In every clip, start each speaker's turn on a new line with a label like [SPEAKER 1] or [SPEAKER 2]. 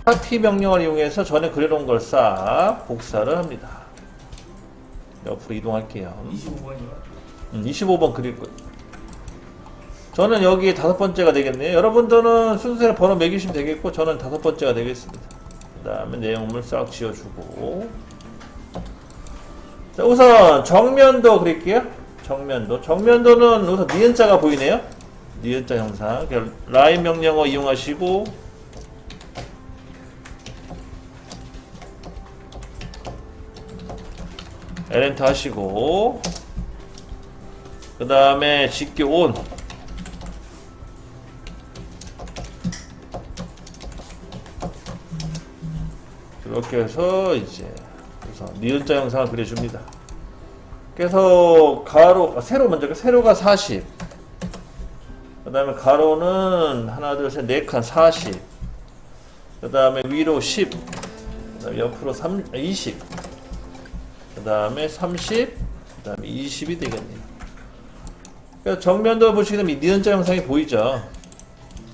[SPEAKER 1] 카피 명령을 이용해서 전에 그려놓은 걸 싹 복사를 합니다. 옆으로 이동할게요.
[SPEAKER 2] 25번이요?
[SPEAKER 1] 25번 그릴 거예요. 저는 여기 5번째가 되겠네요. 여러분들은 순서대로 번호 매기시면 되겠고, 저는 5번째가 되겠습니다. 그 다음에 내용물 싹 지워주고. 자, 우선 정면도 그릴게요. 정면도는 우선 니은자가 보이네요. 니은자 형상. 라인 명령어 이용하시고, 엘엔터 하시고, 그 다음에 직교 온. 이렇게 해서 이제 우선 니은자 형상을 그려줍니다. 그래서 세로 먼저, 세로가 40. 그 다음에 가로는 하나, 둘, 셋, 4칸 40. 그 다음에 위로 10. 그 다음에 옆으로 20. 그 다음에 30, 그 다음에 20이 되겠네요. 그러니까 정면도 보시게 되면 이 니은자 형상이 보이죠.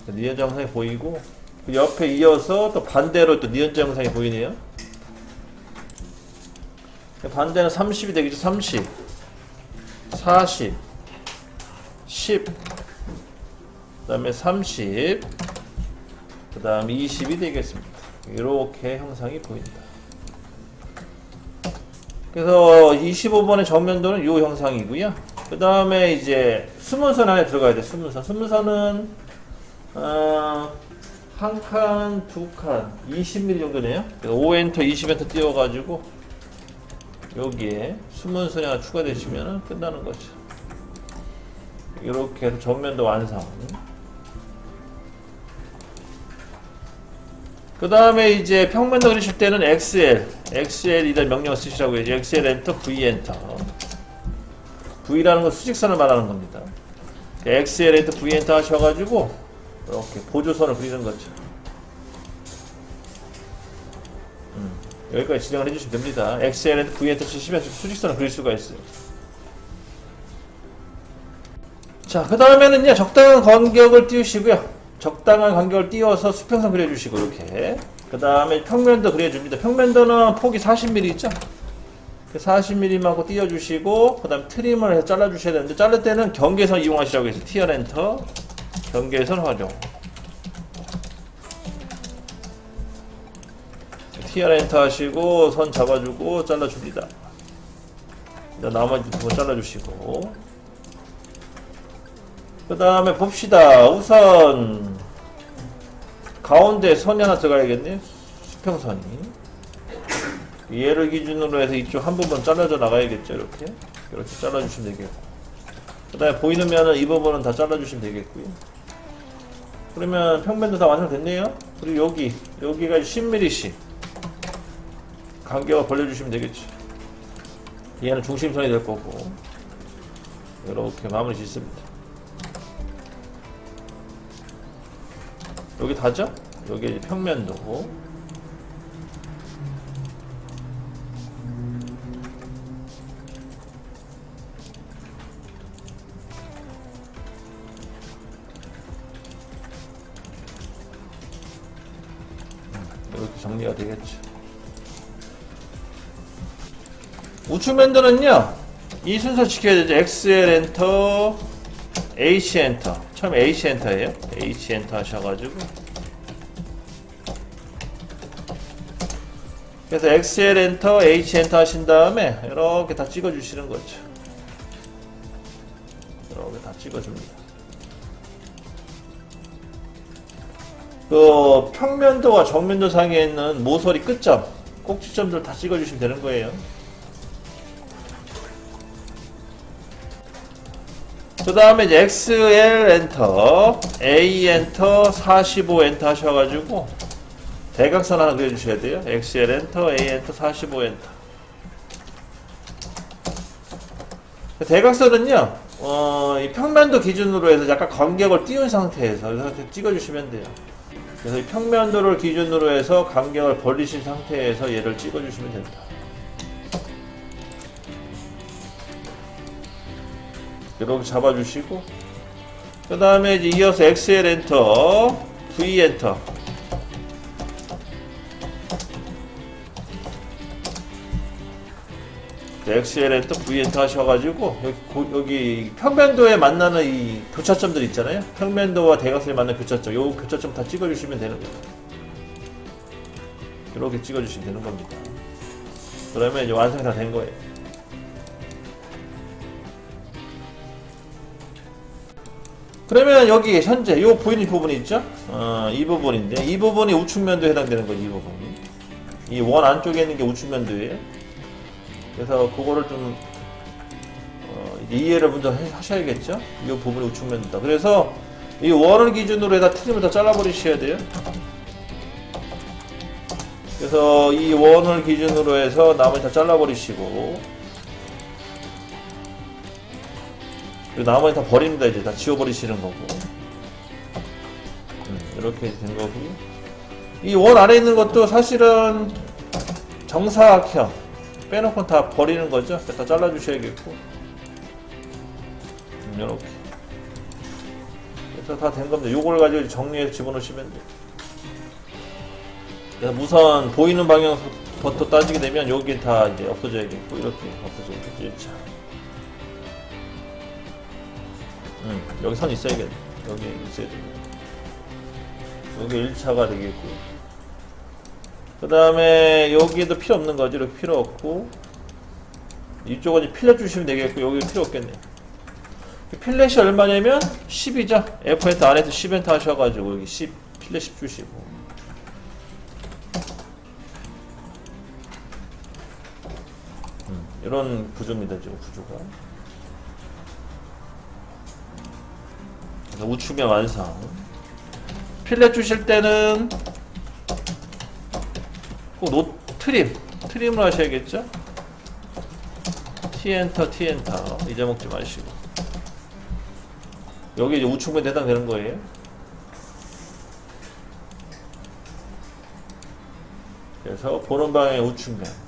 [SPEAKER 1] 니은자 형상이 보이고, 그 옆에 이어서 또 반대로 또 니은자 형상이 보이네요. 반대는 30이 되겠죠. 30, 40, 10, 그 다음에 30, 그 다음에 20이 되겠습니다. 이렇게 형상이 보인다. 그래서 25번의 정면도는 이 형상이고요. 그 다음에 이제 수문선 안에 들어가야 돼. 수문선은 한 칸, 두 칸, 20mm 정도네요. 5엔터, 20엔터 띄워가지고 여기에 수문선이 하나 추가되시면 끝나는 거죠. 이렇게 해서 정면도 완성. 그 다음에 이제 평면도 그리실 때는 XL이란 명령을 쓰시라고 해야죠. XL 엔터, V 엔터. V라는 건 수직선을 말하는 겁니다. XL 엔터, V 엔터 하셔가지고 이렇게 보조선을 그리는 거죠. 여기까지 진행을 해주시면 됩니다. XL 엔터, V 엔터 치시면 수직선을 그릴 수가 있어요. 자, 그 다음에는요, 적당한 간격을 띄우시고요. 적당한 간격을 띄워서 수평선 그려주시고, 이렇게. 그 다음에 평면도 그려줍니다. 평면도는 폭이 40mm 있죠? 40mm만큼 띄워주시고, 그 다음에 트림을 해서 잘라주셔야 되는데, 자를 때는 경계선 이용하시라고 해서 TR 엔터, 경계선 활용. TR 엔터 하시고, 선 잡아주고, 잘라줍니다. 나머지 부분 잘라주시고. 그 다음에 봅시다. 우선 가운데 선이 하나 들어가야겠네요. 수평선이. 얘를 기준으로 해서 이쪽 한 부분 잘라져 나가야겠죠. 이렇게 잘라주시면 되겠고, 그 다음에 보이는 면은 이 부분은 다 잘라주시면 되겠고요. 그러면 평면도 다 완성됐네요. 그리고 여기가 10mm씩 간격을 벌려주시면 되겠죠. 얘는 중심선이 될 거고, 이렇게 마무리 짓습니다. 여기 다죠? 여기 평면도. 이렇게 정리가 되겠죠. 우측면도는요, 이 순서 지켜야 되죠. XL 엔터, H 엔터. 처음에 H 엔터예요. H 엔터 하셔가지고, 그래서 XL 엔터, H 엔터 하신 다음에 이렇게 다 찍어주시는 거죠. 이렇게 다 찍어줍니다. 그 평면도와 정면도 상에 있는 모서리 끝점, 꼭지점들 다 찍어주시면 되는 거예요. 그 다음에 이제 XL 엔터, A 엔터, 45 엔터 하셔가지고 대각선 하나 그려주셔야 돼요. XL 엔터, A 엔터, 45 엔터. 대각선은요, 이 평면도 기준으로 해서 약간 간격을 띄운 상태에서 이렇게 찍어주시면 돼요. 그래서 이 평면도를 기준으로 해서 간격을 벌리신 상태에서 얘를 찍어주시면 된다. 이렇게 잡아주시고, 그 다음에 이제 이어서 XL 엔터, V 엔터. XL 엔터, V 엔터 하셔가지고 여기 평면도에 만나는 이 교차점들 있잖아요. 평면도와 대각선이 만나는 교차점, 요 교차점 다 찍어주시면 되는 거예요. 이렇게 찍어주시면 되는 겁니다. 그러면 이제 완성이 다 된 거예요. 그러면 여기 현재 요 보이는 부분이 있죠? 이 부분인데 이 부분이 우측면도에 해당되는 거지. 이 부분이 이 원 안쪽에 있는 게 우측면도예요. 그래서 그거를 좀 이해를 먼저 하셔야겠죠? 이 부분이 우측면도다. 그래서 이 원을 기준으로 해서 트림을 다 잘라버리셔야 돼요. 그래서 이 원을 기준으로 해서 나머지 다 잘라버리시고, 그리고 나머지 다 버립니다. 이제 다 지워버리시는 거고. 이렇게 된 거고요. 이 원 아래 있는 것도 사실은 정사각형 빼놓고 다 버리는 거죠. 다 잘라주셔야겠고. 이렇게. 그래서 다 된 겁니다. 요걸 가지고 정리해서 집어넣으시면 돼요. 그래서 우선 보이는 방향부터 따지게 되면 여기 다 이제 없어져야겠고, 이렇게 없어져야겠죠. 1차. 여기 선 있어야겠네. 여기 있어야 됩니다. 여기 1차가 되겠고, 그 다음에 여기도 필요 없는 거지. 이렇게 필요 없고, 이쪽은 필렛 주시면 되겠고, 여기 필요 없겠네. 필렛이 얼마냐면 10이죠. F 엔터 안에서 10 엔터 하셔가지고 여기 10 필렛 10 주시고, 이런 구조입니다. 지금 구조가. 그래서 우측면 완성. 필렛 주실 때는 꼭 트림을 하셔야겠죠. T 엔터 잊어먹지 마시고. 여기 이제 우측면에 해당되는 거예요. 그래서 보는 방향의 우측면.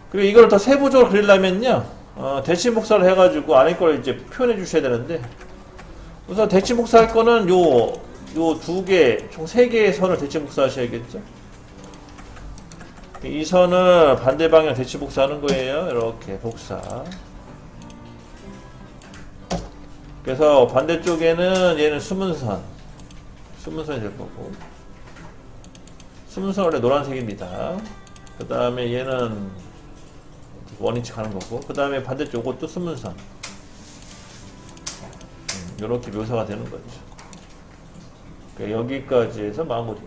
[SPEAKER 1] 그리고 이걸 더 세부적으로 그리려면요, 대칭 복사를 해가지고 안에 걸 이제 표현해 주셔야 되는데, 우선 대칭 복사할 거는 요 두 개, 총 3개의 선을 대칭 복사하셔야겠죠. 이 선을 반대 방향 대칭 복사하는 거예요. 이렇게 복사. 그래서 반대쪽에는 얘는 숨은 선이 될 거고, 숨은 선 원래 노란색입니다. 그 다음에 얘는 원위치 가는 거고, 그 다음에 반대쪽 것도 숨은 선. 이렇게 묘사가 되는 거죠. 그러니까 여기까지 해서 마무리.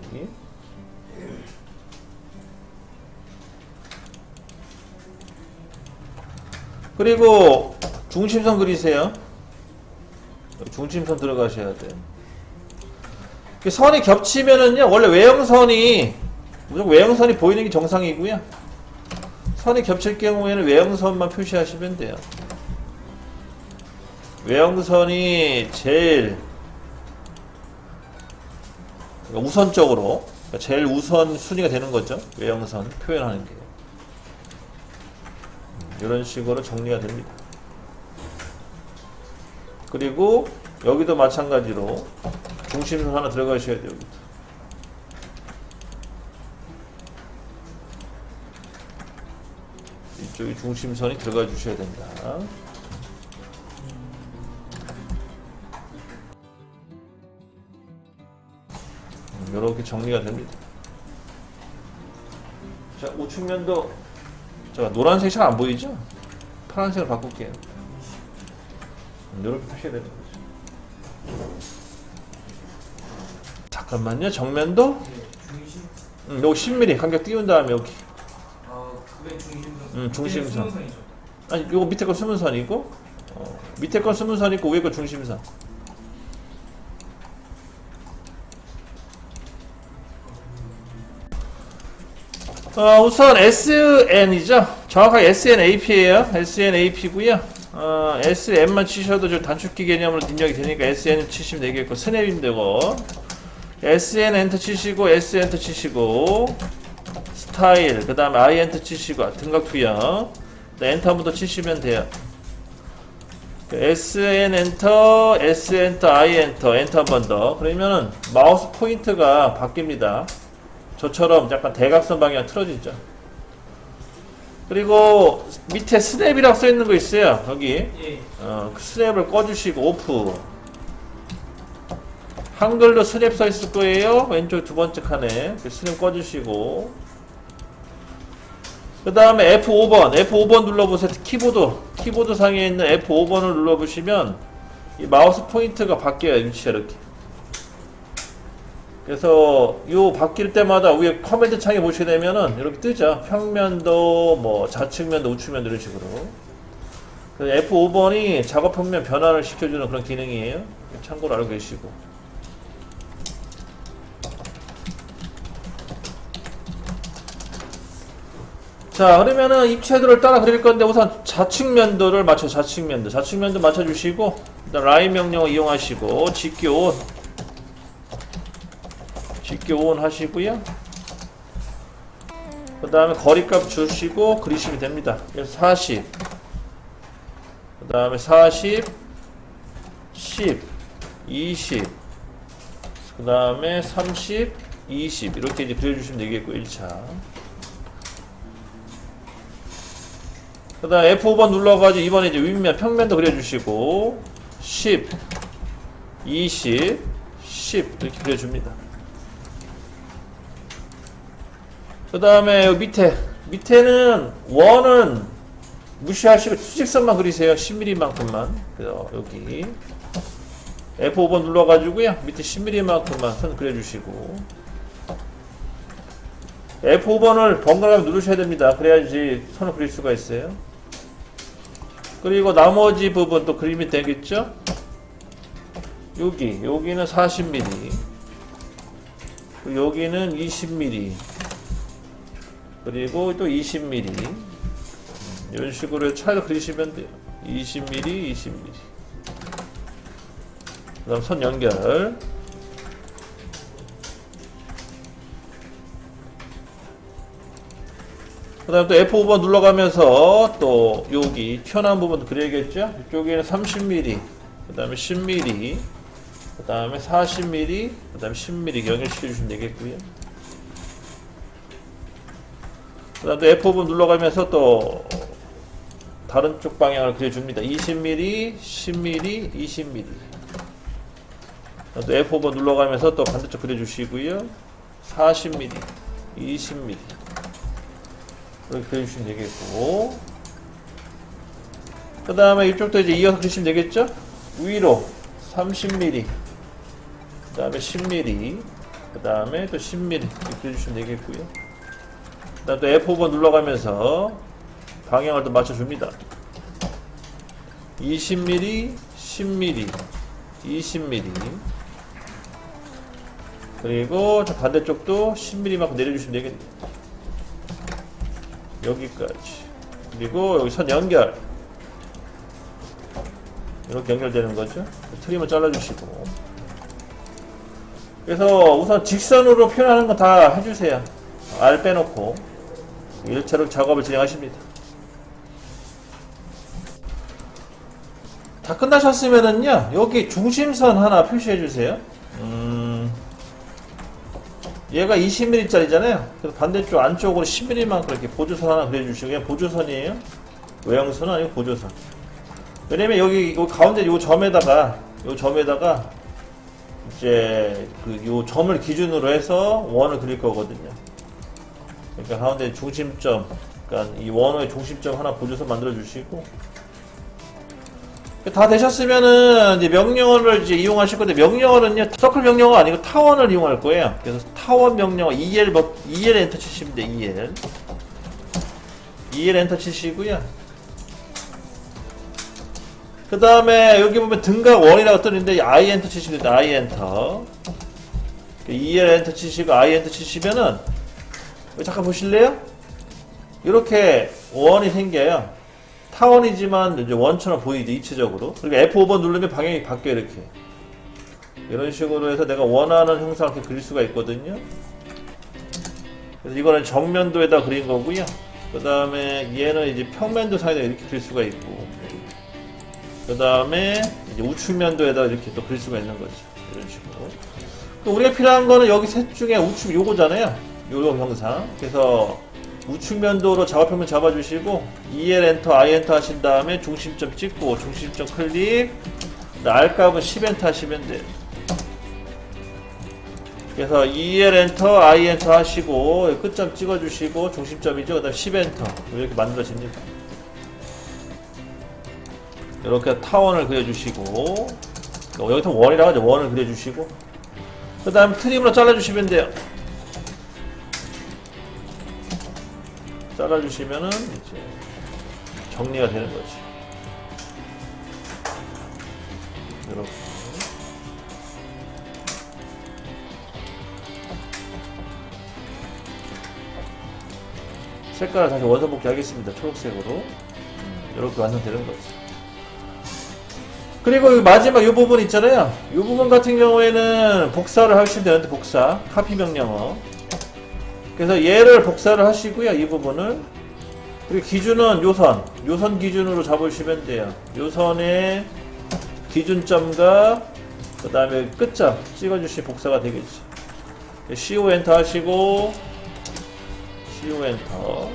[SPEAKER 1] 그리고 중심선 그리세요. 중심선 들어가셔야 돼요. 선이 겹치면은요, 원래 외형선이 무조건 외형선이 보이는 게 정상이고요. 선이 겹칠 경우에는 외형선만 표시하시면 돼요. 외형선이 제일 우선적으로, 제일 우선 순위가 되는 거죠. 외형선 표현하는 게. 이런 식으로 정리가 됩니다. 그리고 여기도 마찬가지로 중심선 하나 들어가셔야 돼요. 여기도. 이쪽에 중심선이 들어가 주셔야 된다. 이렇게 정리가 됩니다. 자, 우측면도 노란색이 잘 안 보이죠? 파란색으로 바꿀게요. 이렇게 표시해야 되는 거죠. 잠깐만요. 정면도
[SPEAKER 2] 중심?
[SPEAKER 1] 요거 10mm 간격 띄운 다음에 여기
[SPEAKER 2] 그게 중심선.
[SPEAKER 1] 중심선.
[SPEAKER 2] 수문선이죠.
[SPEAKER 1] 아니 요거 밑에 건 수문선이고, 밑에 건 수문선 있고 위에 건 중심선. 우선 SN이죠. 정확하게 SNAP예요. SNAP고요. SN만 치셔도 저 단축키 개념으로 입력이 되니까 SN 치시면 되겠고, 스냅이면 되고, SN 엔터 치시고, S 엔터 치시고, 스타일, 그 다음에 I 엔터 치시고, 등각 투영, 엔터 한 번 더 치시면 돼요. SN 엔터, S 엔터, I 엔터, 엔터 한 번 더. 그러면은 마우스 포인트가 바뀝니다. 저처럼 약간 대각선 방향 틀어지죠. 그리고 밑에 스냅이라고 써 있는 거 있어요. 여기
[SPEAKER 2] 예.
[SPEAKER 1] 그 스냅을 꺼주시고 오프. 한글로 스냅 써 있을 거예요. 왼쪽 두 번째 칸에 그 스냅 꺼주시고, 그 다음에 F5번 눌러보세요. 키보드 상에 있는 F5번을 눌러보시면 이 마우스 포인트가 바뀌어요. 위치가 이렇게. 그래서 요 바뀔 때마다 위에 커맨드 창에 보시게 되면은 이렇게 뜨죠. 평면도, 뭐 좌측면도, 우측면도 이런 식으로. F5번이 작업 평면 변환을 시켜주는 그런 기능이에요. 참고로 알고 계시고. 자, 그러면은 입체도를 따라 그릴 건데 우선 좌측면도를 좌측면도 맞춰주시고, 일단 라인 명령을 이용하시고 직교 온 하시고요. 그 다음에 거리값 주시고 그리시면 됩니다. 그래서 40, 그 다음에 40, 10, 20, 그 다음에 30, 20 이렇게 이제 그려주시면 되겠고 1차. 그 다음 F5번 눌러가지고 이번에 이제 윗면 평면도 그려주시고 10, 20, 10 이렇게 그려줍니다. 그 다음에 밑에는 원은 무시하시고 수직선만 그리세요. 10mm만큼만. 그래서 여기 F5번 눌러가지고요. 밑에 10mm만큼만 선 그려주시고, F5번을 번갈아 누르셔야 됩니다. 그래야지 선을 그릴 수가 있어요. 그리고 나머지 부분 또 그리면 되겠죠? 여기는 40mm, 여기는 20mm, 그리고 또 20mm. 이런 식으로 차를 그리시면 돼요. 20mm, 20mm. 그 다음 선 연결. 그 다음 또 F5번 눌러가면서 또 여기 튀어나온 부분도 그려야겠죠? 이쪽에는 30mm, 그 다음에 10mm, 그 다음에 40mm, 그 다음에 10mm 연결시켜주시면 되겠고요. 그 다음 또 F5번 눌러가면서 또 다른 쪽 방향을 그려줍니다. 20mm, 10mm, 20mm. 또 F5번 눌러가면서 또 반대쪽 그려주시고요. 40mm, 20mm. 이렇게 그려주시면 되겠고, 그 다음에 이쪽도 이제 이어서 그리시면 되겠죠? 위로 30mm, 그 다음에 10mm, 그 다음에 또 10mm 이렇게 그려주시면 되겠고요. 그 다음 또 F5번 눌러가면서 방향을 또 맞춰줍니다. 20mm, 10mm, 20mm. 그리고 저 반대쪽도 10mm만큼 내려주시면 되겠네요. 여기까지. 그리고 여기 선 연결. 이렇게 연결되는 거죠. 트림을 잘라주시고. 그래서 우선 직선으로 표현하는 거 다 해주세요. R 빼놓고 1차로 작업을 진행하십니다. 다 끝나셨으면은요, 여기 중심선 하나 표시해 주세요. 얘가 20mm 짜리잖아요. 그래서 반대쪽 안쪽으로 10mm만 그렇게 보조선 하나 그려주시고, 그냥 보조선이에요. 외형선은 아니고 보조선. 왜냐면 여기 가운데 요 점에다가 이제 요 점을 기준으로 해서 원을 그릴 거거든요. 그러니까 가운데 중심점, 그러니까 이 원의 중심점 하나 보조선 만들어 주시고, 다 되셨으면은 이제 명령어를 이제 이용하실 건데, 명령어는요 서클 명령어 아니고 타원을 이용할 거예요. 그래서 타원 명령어 EL 엔터 치시면 돼. EL 엔터 치시고요. 그 다음에 여기 보면 등각 원이라고 뜨는데 I 엔터 치시면 됩니다. I 엔터. EL 엔터 치시고 I 엔터 치시면은 잠깐 보실래요? 이렇게 원이 생겨요. 타원이지만 이제 원처럼 보이죠, 입체적으로. 그리고 F5번 누르면 방향이 바뀌어요, 이렇게. 이런 식으로 해서 내가 원하는 형상을 이렇게 그릴 수가 있거든요. 그래서 이거는 정면도에다 그린 거고요. 그 다음에 얘는 이제 평면도 상에다 이렇게 그릴 수가 있고, 그 다음에 이제 우측면도에다 이렇게 또 그릴 수가 있는 거죠. 이런 식으로. 우리가 필요한 거는 여기 셋 중에 우측 요거잖아요. 요 형상. 그래서 우측면도로 작업평면 잡아주시고 EL 엔터, I 엔터 하신 다음에 중심점 찍고 중심점 클릭. R 값은 10 엔터 하시면 돼요. 그래서 EL 엔터, I 엔터 하시고 끝점 찍어주시고 중심점이죠. 그 다음 10 엔터 이렇게 만들어집니다. 이렇게 타원을 그려주시고 여기서 원이라고 하죠. 원을 그려주시고 그 다음 트림으로 잘라주시면 돼요. 잘라주시면은 이제 정리가 되는 거지. 이렇게. 색깔을 다시 원선복귀 하겠습니다. 초록색으로. 이렇게 완성되는 거지. 그리고 마지막 이 부분 있잖아요. 이 부분 같은 경우에는 복사를 하시면 되는데 복사, 카피 명령어. 그래서 얘를 복사를 하시고요. 이 부분을. 그리고 기준은 요선 기준으로 잡으시면 돼요. 요선의 기준점과 그 다음에 끝점 찍어주시면 복사가 되겠지. CO 엔터 하시고 CO 엔터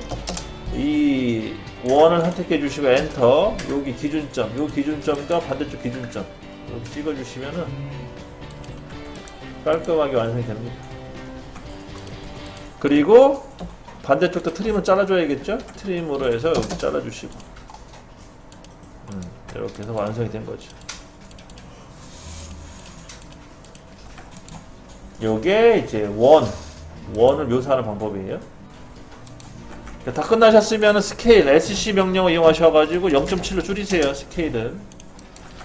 [SPEAKER 1] 이 원을 선택해 주시고 엔터 여기 기준점 요 기준점과 반대쪽 기준점 이렇게 찍어 주시면은 깔끔하게 완성이 됩니다. 그리고 반대쪽도 트림을 잘라줘야겠죠? 트림으로 해서 여기 잘라주시고 이렇게 해서 완성이 된 거죠. 요게 이제 원을 묘사하는 방법이에요. 다 끝나셨으면 스케일 SC 명령을 이용하셔가지고 0.7로 줄이세요. 스케일은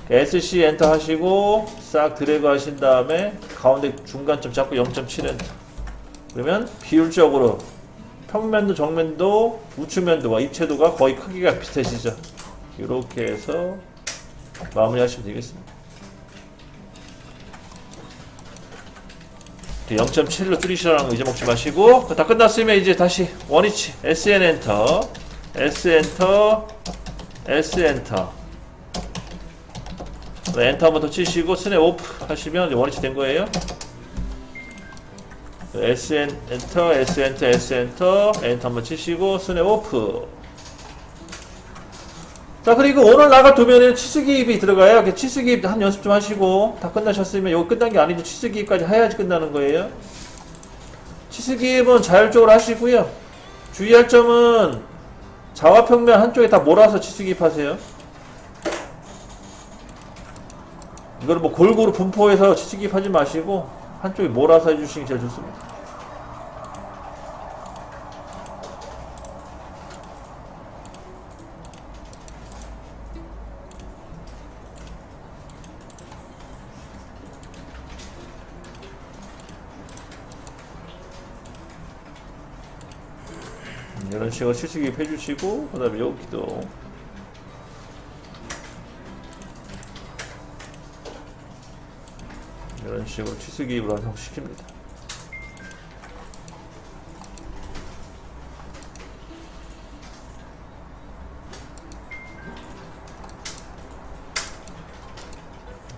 [SPEAKER 1] SC 엔터 하시고 싹 드래그 하신 다음에 가운데 중간점 잡고 0.7 엔터. 그러면 비율적으로 평면도 정면도 우측면도와 입체도가 거의 크기가 비슷해지죠. 이렇게 해서 마무리 하시면 되겠습니다. 0.7로 줄이시라는 거 잊어먹지 마시고 다 끝났으면 이제 다시 원위치 SN 엔터 S 엔터 S 엔터 엔터 한번 더 치시고 스냅 오프 하시면 원위치 된 거예요. SN 엔터 S 엔터 S 엔터 엔터 한번 치시고 스냅 오프. 자, 그리고 오늘 나갈 도면에는 치수기입이 들어가요. 치수기입 한 연습 좀 하시고 다 끝나셨으면 이거 끝난 게 아니죠. 치수기입까지 해야지 끝나는 거예요. 치수기입은 자율적으로 하시고요. 주의할 점은 좌와평면 한쪽에 다 몰아서 치수기입 하세요. 이거를 뭐 골고루 분포해서 치수기입 하지 마시고 한쪽에 몰아서 해주시는 게 제일 좋습니다. 이런 식으로 치수기입 해주시고 그 다음에 여기도 이런 식으로 치수기입을 완성시킵니다.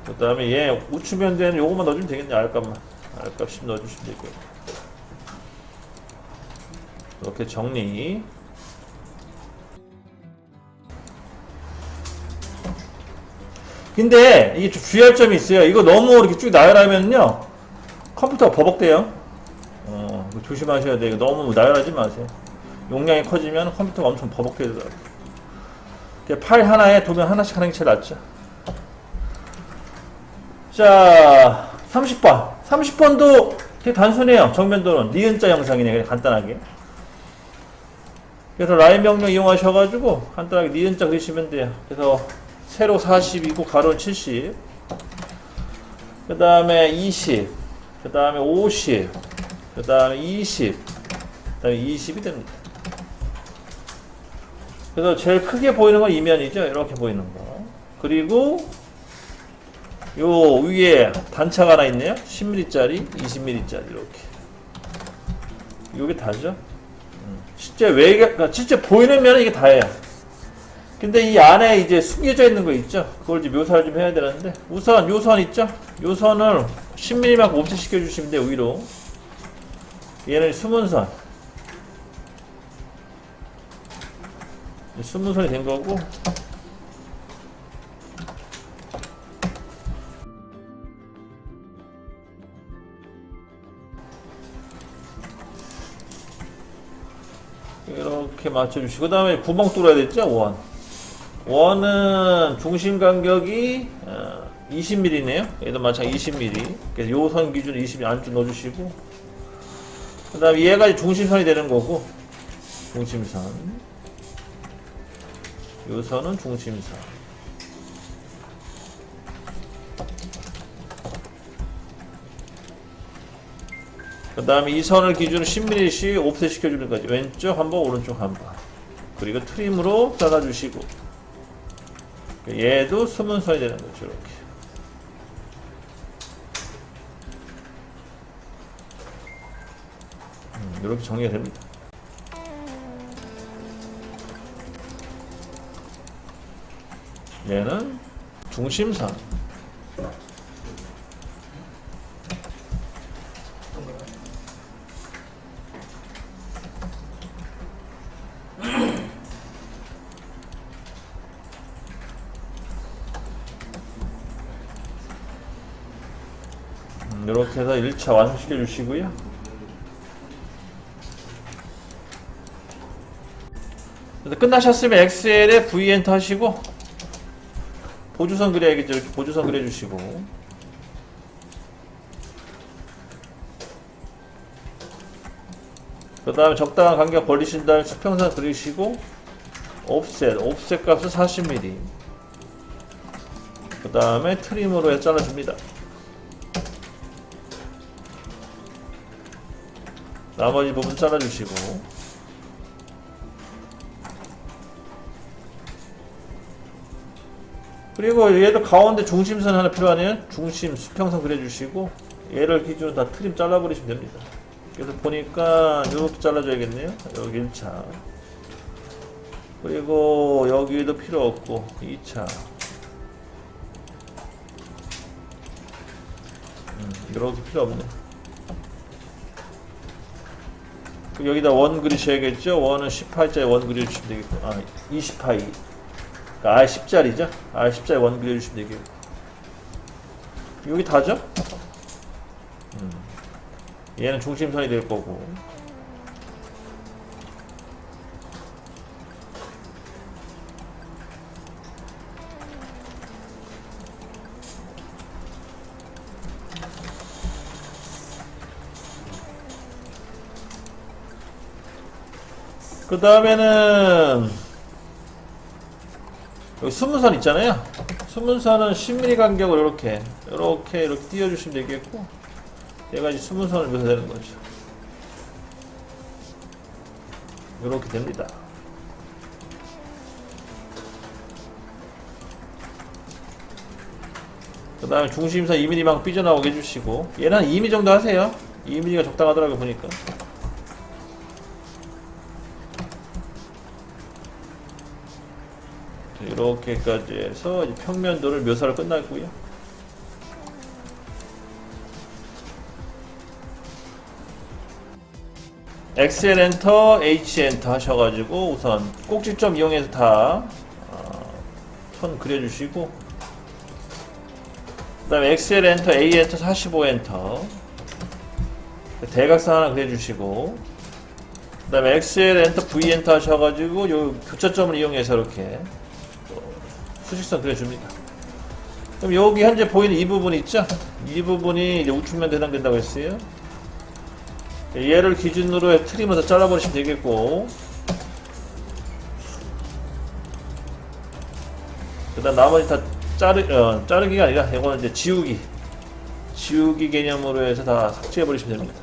[SPEAKER 1] 그 다음에 얘 우측면대는 요것만 넣어주면 되겠네. R값만 R값 10 넣어주시면 되고요. 이렇게 정리. 근데 이게 좀 주의할 점이 있어요. 이거 너무 이렇게 쭉 나열하면요 컴퓨터가 버벅대요. 조심하셔야 돼요. 너무 나열하지 마세요. 용량이 커지면 컴퓨터가 엄청 버벅대더라고요. 파일 하나에 도면 하나씩 하는 게 제일 낫죠. 자, 30번. 30번도 되게 단순해요. 정면도는 니은자 형상이네. 그냥 간단하게. 그래서 라인 명령 이용하셔가지고 간단하게 니은자 그리시면 돼요. 그래서 세로 40이고 가로는 70. 그 다음에 20. 그 다음에 50. 그 다음에 20. 그 다음에 20이 됩니다. 그래서 제일 크게 보이는 건 이면이죠. 이렇게 보이는 거. 그리고 요 위에 단차가 하나 있네요. 10mm짜리, 20mm짜리 이렇게. 요게 다죠. 실제 실제 보이는 면은 이게 다예요. 근데 이 안에 이제 숨겨져 있는 거 있죠. 그걸 이제 묘사를 좀 해야 되는데 우선 요 선 있죠. 요 선을 10mm만큼 옵셋 시켜주시면 돼요. 위로. 얘는 숨은선. 숨은선이 된 거고. 이렇게 맞춰주시고, 그 다음에 구멍 뚫어야 되죠, 원. 원은 중심 간격이 20mm네요. 얘도 마찬가지 20mm. 그래서 요 선 기준 20mm 안쪽 넣어주시고, 그 다음에 얘가 이제 중심선이 되는 거고, 중심선. 요 선은 중심선. 그 다음에 이 선을 기준으로 10mm씩 옵셋 시켜주는 거지. 왼쪽 한 번, 오른쪽 한 번. 그리고 트림으로 잘라주시고, 얘도 숨은선이 되는 거죠. 이렇게. 이렇게 정리가 됩니다. 얘는 중심선. 이렇게 해서 1차 완성시켜 주시고요. 끝나셨으면 엑셀에 V 엔터 하시고 보조선 그려야겠죠. 이렇게 보조선 그려주시고, 그 다음에 적당한 간격 벌리신 다음에 수평선 그리시고, 옵셋 값은 40mm. 그 다음에 트림으로 해서 잘라줍니다. 나머지 부분 잘라주시고, 그리고 얘도 가운데 중심선 하나 필요하네요. 중심 수평선 그려주시고, 얘를 기준으로 다 트림 잘라버리시면 됩니다. 그래서 보니까 이렇게 잘라줘야겠네요. 여기 1차. 그리고 여기도 필요 없고 2차. 이렇게 필요 없네. 여기다 원 그리셔야겠죠. 원은 10파이짜리 원 그려주시면 되겠고, 20파이. 그러니까 R10짜리죠. R10짜리 원 그려주시면 되겠고. 여기 다죠? 얘는 중심선이 될 거고. 그 다음에는 여기 숨은선 있잖아요. 숨은선은 10mm 간격을 이렇게 띄워주시면 되겠고, 얘가 이제 숨은선을 묘사되는 거죠. 이렇게 됩니다. 그 다음에 중심선 2mm만 삐져나오게 해주시고, 얘는 한 2mm 정도 하세요. 2mm가 적당하더라고요, 보니까. 이렇게까지 해서 이제 평면도를 묘사를 끝났고요. XL 엔터, H 엔터 하셔가지고 우선 꼭지점 이용해서 다 선 그려주시고, 그 다음에 XL 엔터, A 엔터, 45 엔터 대각선 하나 그려주시고, 그 다음에 XL 엔터, V 엔터 하셔가지고 요 교차점을 이용해서 이렇게 수직선 그려줍니다. 그럼 여기 현재 보이는 이 부분 있죠? 이 부분이 이제 우측면 해당된다고 했어요. 얘를 기준으로 트림에서 잘라버리시면 되겠고, 그 다음 나머지 다 자르기가 아니라 이거는 이제 지우기 개념으로 해서 다 삭제해버리시면 됩니다.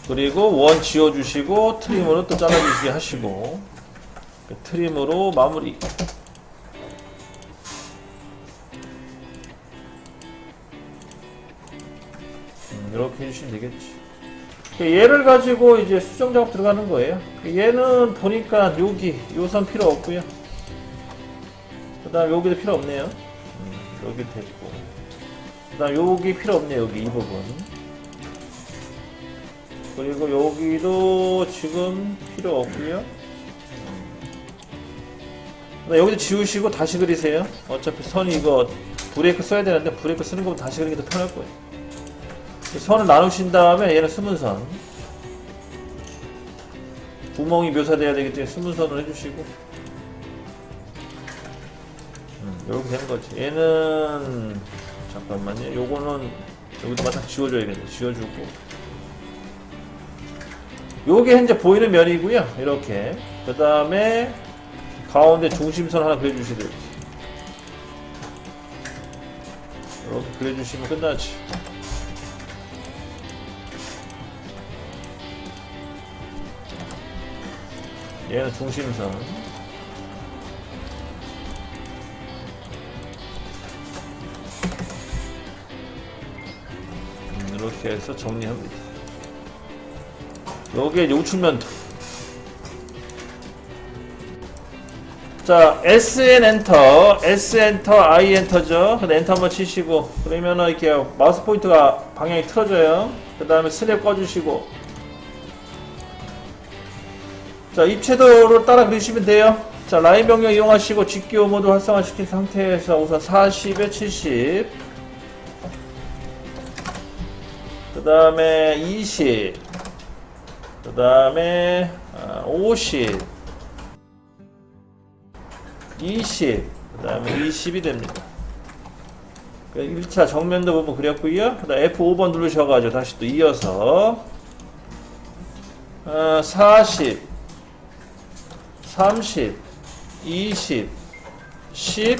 [SPEAKER 1] 그리고 원 지워주시고 트림으로 또 잘라주시게 하시고, 트림으로 마무리. 이렇게 해주시면 되겠지. 얘를 가지고 이제 수정 작업 들어가는 거예요. 얘는 보니까 여기 요선 필요 없고요. 그 다음 여기도 필요 없네요. 여기 됐고, 그다음 여기 필요 없네. 여기 이 부분. 그리고 여기도 지금 필요 없고요. 여기도 지우시고 다시 그리세요. 어차피 선이 이거 브레이크 써야 되는데 브레이크 쓰는 거보다 다시 그리는 게 더 편할 거예요. 선을 나누신 다음에 얘는 스문선, 구멍이 묘사돼야 되기 때문에 스문선을 해주시고 이렇게 되는 거지. 얘는 잠깐만요. 요거는 여기도 마찬가지 지워줘야겠네. 지워주고 요게 현재 보이는 면이고요. 이렇게 그 다음에 가운데 중심선 하나 그려주시야 돼요. 이렇게 그려주시면 끝나지. 얘는 중심선. 이렇게 해서 정리합니다. 여기에 이제 우측면도. 자, SN 엔터, S 엔터, I 엔터죠. 근데 엔터 한번 치시고, 그러면은 이렇게 마우스 포인트가 방향이 틀어져요. 그 다음에 스냅 꺼주시고. 자, 입체도를 따라 그리시면 돼요. 자, 라인 변경 이용하시고, 직기호 모드 활성화시킨 상태에서 우선 40에 70. 그 다음에 20. 그 다음에 50. 20, 그 다음에 20이 됩니다. 1차 정면도 부분 그렸고요. 그 다음에 F5번 누르셔가지고 다시 또 이어서 40, 30, 20, 10,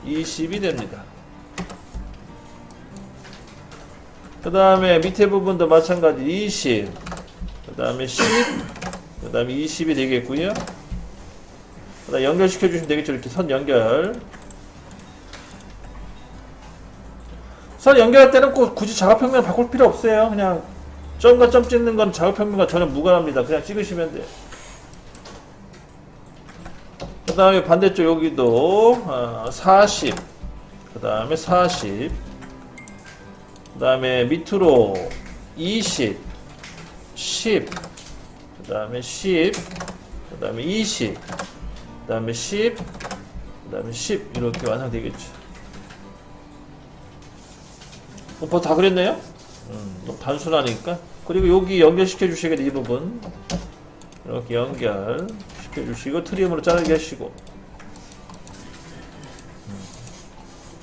[SPEAKER 1] 20이 됩니다. 그 다음에 밑에 부분도 마찬가지 20, 그 다음에 10, 그 다음에 20이 되겠고요. 연결시켜 주시면 되겠죠. 이렇게 선 연결. 선 연결할 때는 꼭 굳이 작업평면 바꿀 필요 없어요. 그냥 점과 점 찍는 건 작업평면과 전혀 무관합니다. 그냥 찍으시면 돼요. 그 다음에 반대쪽 여기도 40, 그 다음에 40, 그 다음에 밑으로 20, 10, 그 다음에 10, 그 다음에 20, 그 다음에 10, 그 다음에 10 이렇게 완성되겠죠. 벌써 다 그렸네요? 너무 단순하니까. 그리고 여기 연결시켜 주시겠네. 이 부분 이렇게 연결시켜 주시고 트림으로 자르게 하시고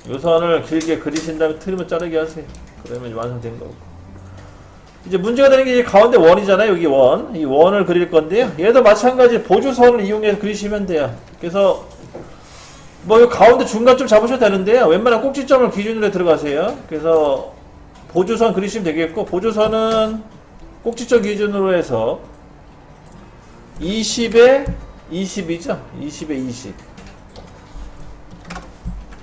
[SPEAKER 1] 요 선을 길게 그리신 다음에 트림을 자르게 하세요. 그러면 완성된 거고. 이제 문제가 되는 게 이제 가운데 원이잖아요. 여기 원. 이 원을 그릴 건데요. 얘도 마찬가지 보조선을 이용해서 그리시면 돼요. 그래서 뭐 이 가운데 중간점 잡으셔도 되는데요. 웬만한 꼭지점을 기준으로 들어가세요. 그래서 보조선 그리시면 되겠고, 보조선은 꼭지점 기준으로 해서 20에 20이죠. 20에 20.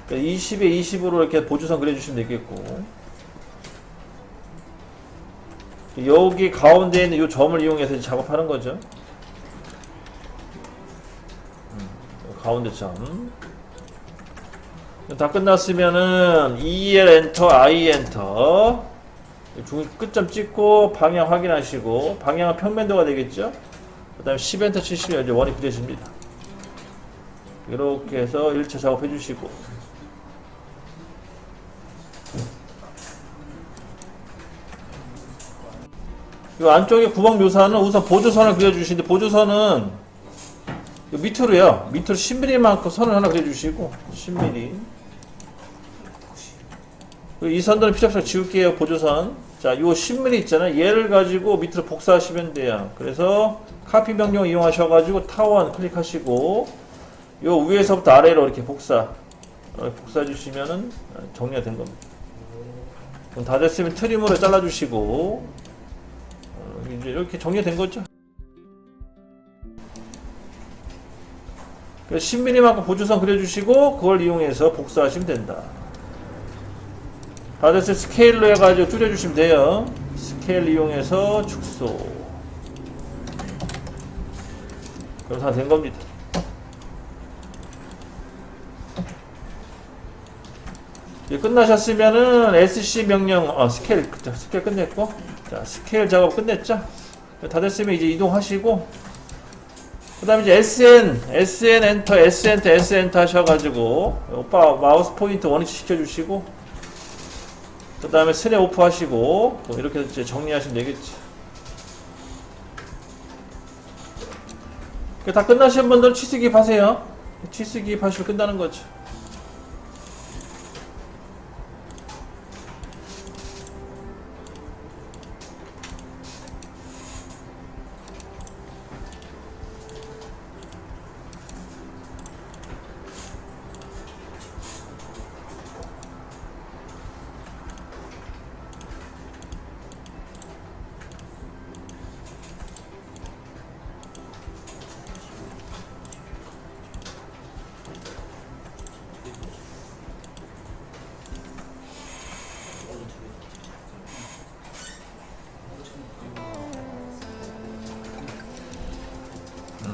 [SPEAKER 1] 그러니까 20에 20으로 이렇게 보조선 그려주시면 되겠고, 여기 가운데에 있는 이 점을 이용해서 작업하는 거죠. 가운데 점. 다 끝났으면은 EL 엔터, I 엔터. 중 끝점 찍고 방향 확인하시고, 방향은 평면도가 되겠죠. 그 다음에 10 엔터 치시면 이제 원이 그려집니다. 이렇게 해서 1차 작업해 주시고. 이 안쪽에 구멍 묘사는 우선 보조선을 그려주시는데, 보조선은 밑으로요. 밑으로 10mm만큼 선을 하나 그려주시고, 10mm. 이 선들은 필요 없어 지울게요. 보조선. 자, 요 10mm 있잖아요. 얘를 가지고 밑으로 복사하시면 돼요. 그래서 카피 명령 이용하셔가지고 타원 클릭하시고, 요 위에서부터 아래로 이렇게 복사해 주시면은 정리가 된 겁니다. 그럼 다 됐으면 트림으로 잘라주시고, 이제 이렇게 정리가 된 거죠. 10mm만큼 보조선 그려주시고, 그걸 이용해서 복사하시면 된다. 다 됐을 때 스케일로 해가지고 줄여주시면 돼요. 스케일 이용해서 축소. 그럼 다 된 겁니다. 이제 끝나셨으면은 SC 명령 스케일 그쵸, 스케일 끝냈고 자 스케일 작업 끝냈죠. 다 됐으면 이제 이동하시고 그 다음에 이제 SN 엔터 S 엔터 하셔가지고 오빠 마우스 포인트 원위치 시켜주시고 그 다음에 스냅 오프 하시고 뭐 이렇게 이제 정리하시면 되겠지. 다 끝나신 분들 취수기입 하세요. 취수기입 하시면 끝나는 거죠.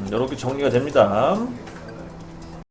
[SPEAKER 1] 이렇게 정리가 됩니다.